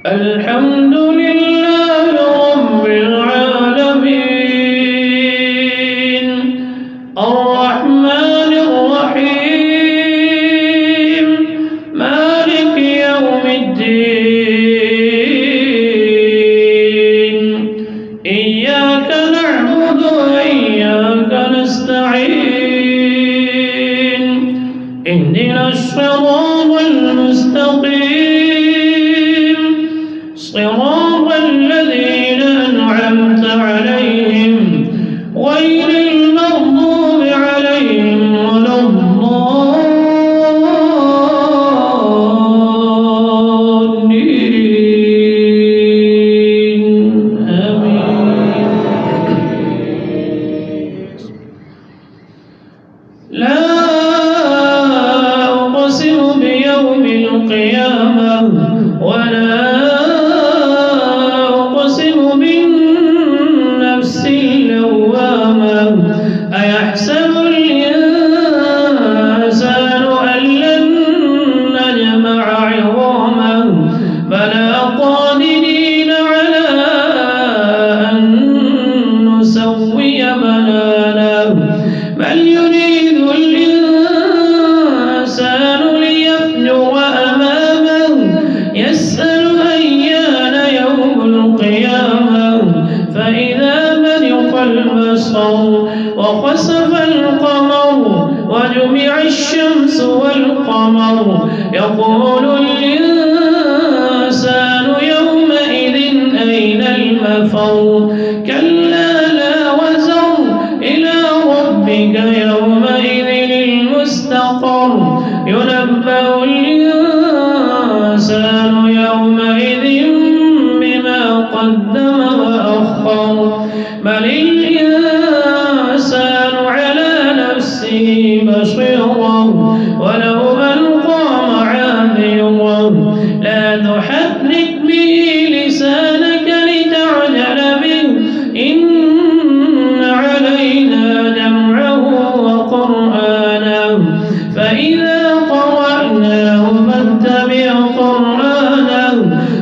الحمد لله رب العالمين الرحمن الرحيم مالك يوم الدين إياك نعبد وإياك نستعين اهدنا الصراط المستقيم صراط الذين أنعمت عليهم غير المغضوب عليهم ولا الضالين آمين. لا أقسم بيوم القيامة ولا أيحسب الإنسان أن لن نجمع عظامه بلى قادرين على أن نسوي بنانه بل يريد الإنسان ليفجر أمامه يسأل أيان يوم القيامة فإذا برق البصر وخسف القمر وجمع الشمس والقمر يقول الإنسان يومئذ أين المفر كلا لا وزر إلى ربك يومئذ المستقر ينبأ الإنسان يومئذ بما قدم وأخر بل الإنسان على نفسه بصيرا ولو ألقى معاذيره لا تحرك به لسانك لتعجل به إن علينا جمعه وقرآنه فإذا قرأناه فاتبع قرآنه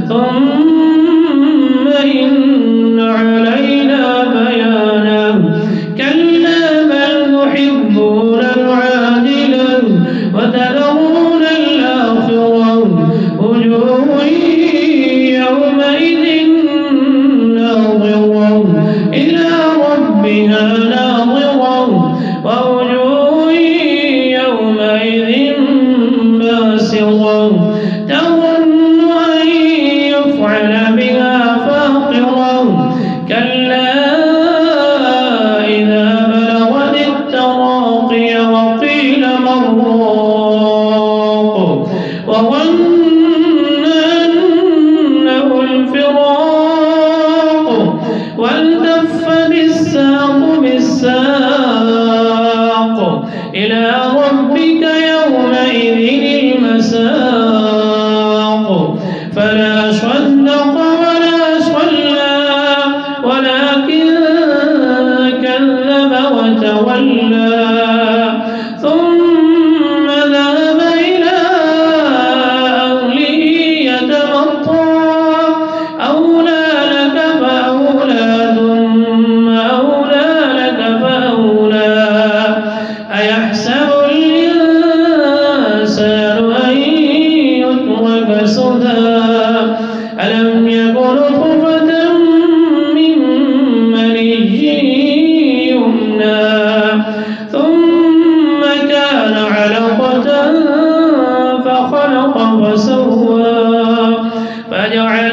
ثم إن علينا بيانه كلا بل تحبون العاجلة وتذرون الآخرة وجوه يومئذ ناظرة إلى ربها ناظرة ووجوه يومئذ باسرة تظن أن يفعل بها فاقرة كلا إذا بلغت التراقي وقيل مراق وظن أنه الفراق والتفت الساق بالساق إلى ربك يومئذ المساق فلا صدق ولا صلى ولكن كذب وتولى ثم ذهب إلى أهله يتمطى أولى لك فأولى ثم أولى لك فأولى أيحسب الإنسان أن يترك سدى ألم يكن نطفة من مني يمنى ثم كان علقة فخلق فسوى فجعل